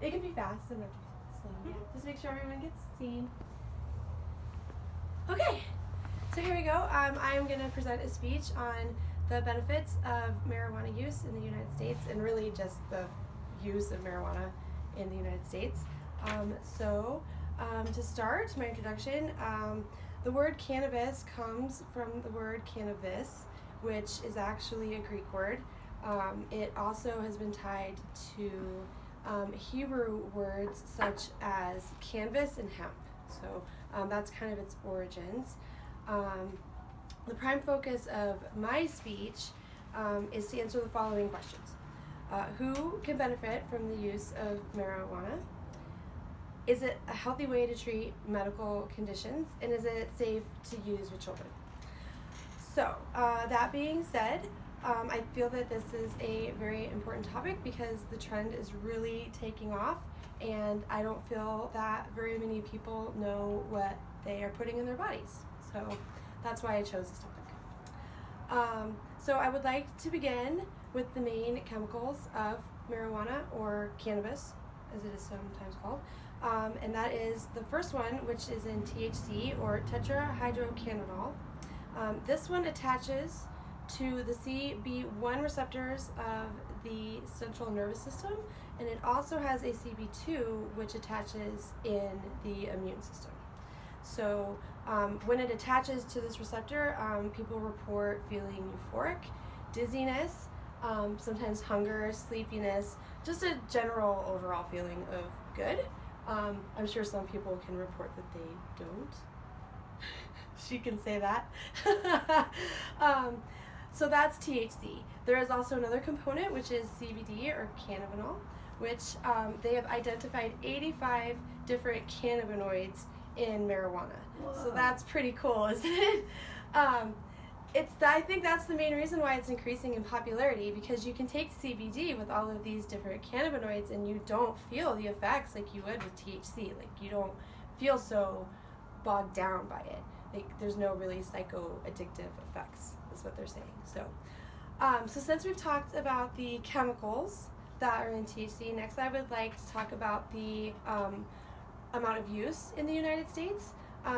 It can be fast and slow. Yeah. Just make sure everyone gets seen. Okay, so here we go. I'm going to present a speech on the benefits of marijuana use in the United States and really just the use of marijuana in the United States. To start my introduction, the word cannabis comes from the word cannabis, which is actually a Greek word. It also has been tied to Hebrew words such as canvas and hemp. So that's kind of its origins. The prime focus of my speech is to answer the following questions. Who can benefit from the use of marijuana? Is it a healthy way to treat medical conditions? And is it safe to use with children? So that being said, I feel that this is a very important topic because the trend is really taking off, and I don't feel that very many people know what they are putting in their bodies. So that's why I chose this topic. So I would like to begin with the main chemicals of marijuana, or cannabis, as it is sometimes called. And that is the first one, which is in THC, or tetrahydrocannabinol. This one attaches to the CB1 receptors of the central nervous system, and it also has a CB2 which attaches in the immune system. So when it attaches to this receptor, people report feeling euphoric, dizziness, sometimes hunger, sleepiness, just a general overall feeling of good. I'm sure some people can report that they don't. She can say that. So that's THC. There is also another component, which is CBD, or cannabinol, which they have identified 85 different cannabinoids in marijuana. Wow. So that's pretty cool, isn't it? I think that's the main reason why it's increasing in popularity, because you can take CBD with all of these different cannabinoids and you don't feel the effects like you would with THC. Like, you don't feel so bogged down by it. Like, there's no really psychoaddictive effects, is what they're saying. So since we've talked about the chemicals that are in THC, next I would like to talk about the amount of use in the United States.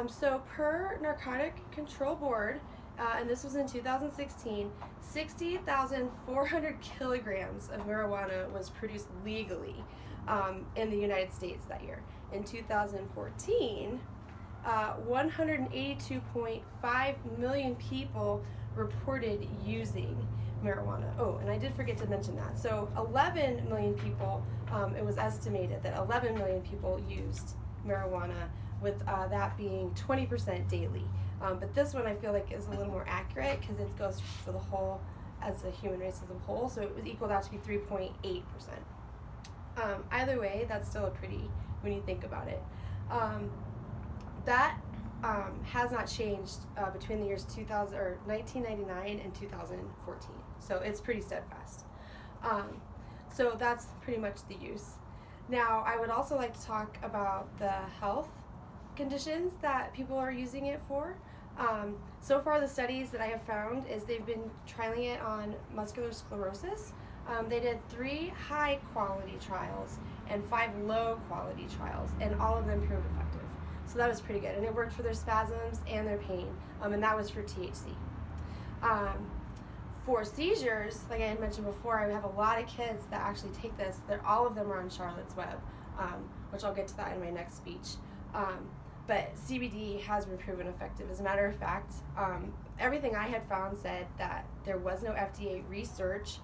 So per Narcotic Control Board, and this was in 2016, 60,400 kilograms of marijuana was produced legally in the United States that year. In 2014, 182.5 million people reported using marijuana. Oh, and I did forget to mention that. So 11 million people, it was estimated that 11 million people used marijuana, with that being 20% daily. But this one I feel like is a little more accurate because it goes for the whole, as a human race as a whole, so it was equaled out to be 3.8%. Either way, that's still a pretty, when you think about it. That has not changed between the years 1999 and 2014, so it's pretty steadfast. So that's pretty much the use. Now, I would also like to talk about the health conditions that people are using it for. So far, the studies that I have found is they've been trialing it on muscular sclerosis. They did 3 high-quality trials and 5 low-quality trials, and all of them proved effective. So that was pretty good, and it worked for their spasms and their pain, and that was for THC. For seizures, like I had mentioned before, I have a lot of kids that actually take this. All of them are on Charlotte's Web, which I'll get to that in my next speech. But CBD has been proven effective. As a matter of fact, everything I had found said that there was no FDA research,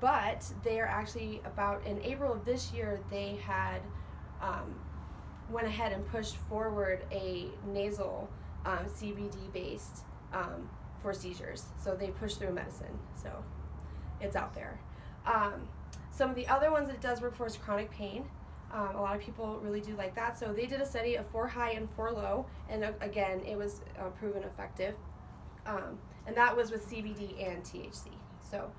but they are actually in April of this year, they had went ahead and pushed forward a nasal CBD-based for seizures. So they pushed through medicine, so it's out there. Some of the other ones that it does work for is chronic pain. A lot of people really do like that. So they did a study of 4 high and 4 low, and again, it was proven effective. And that was with CBD and THC. So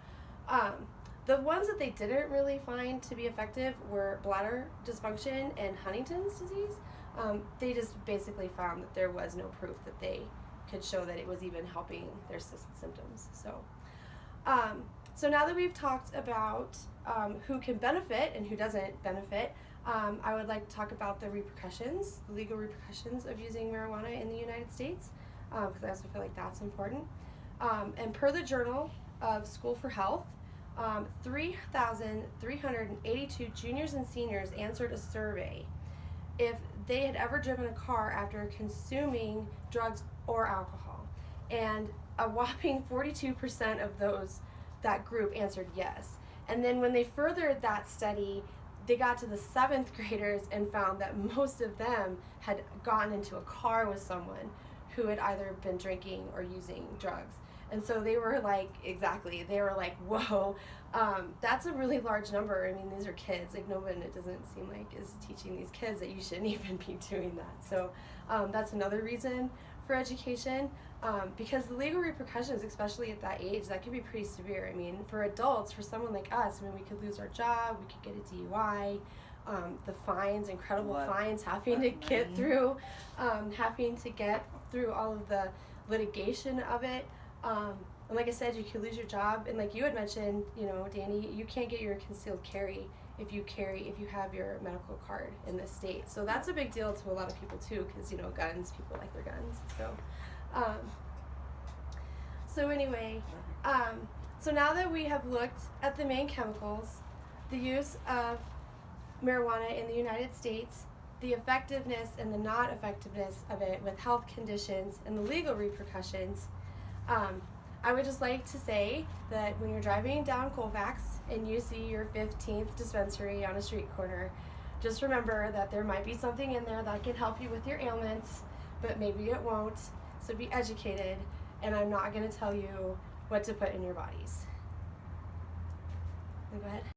the ones that they didn't really find to be effective were bladder dysfunction and Huntington's disease. They just basically found that there was no proof that they could show that it was even helping their symptoms. So now that we've talked about who can benefit and who doesn't benefit, I would like to talk about the repercussions, the legal repercussions of using marijuana in the United States, because I also feel like that's important. And per the Journal of School for Health, 3,382 juniors and seniors answered a survey if they had ever driven a car after consuming drugs or alcohol. And a whopping 42% of that group answered yes. And then when they furthered that study, they got to the 7th graders and found that most of them had gotten into a car with someone who had either been drinking or using drugs. And so they were like, whoa, that's a really large number. I mean, these are kids. Like, nobody, it doesn't seem like, is teaching these kids that you shouldn't even be doing that. So that's another reason for education, because the legal repercussions, especially at that age, that can be pretty severe. I mean, for adults, for someone like us, I mean, we could lose our job, we could get a DUI, the fines, incredible fines, having to get through all of the litigation of it. And like I said, you could lose your job, and like you had mentioned, you know, Danny, you can't get your concealed carry if you have your medical card in this state. So that's a big deal to a lot of people too, because, you know, guns, people like their guns. So anyway, so now that we have looked at the main chemicals, the use of marijuana in the United States, the effectiveness and the not effectiveness of it with health conditions and the legal repercussions, I would just like to say that when you're driving down Colfax and you see your 15th dispensary on a street corner, just remember that there might be something in there that can help you with your ailments, but maybe it won't. So be educated, and I'm not going to tell you what to put in your bodies. Go ahead.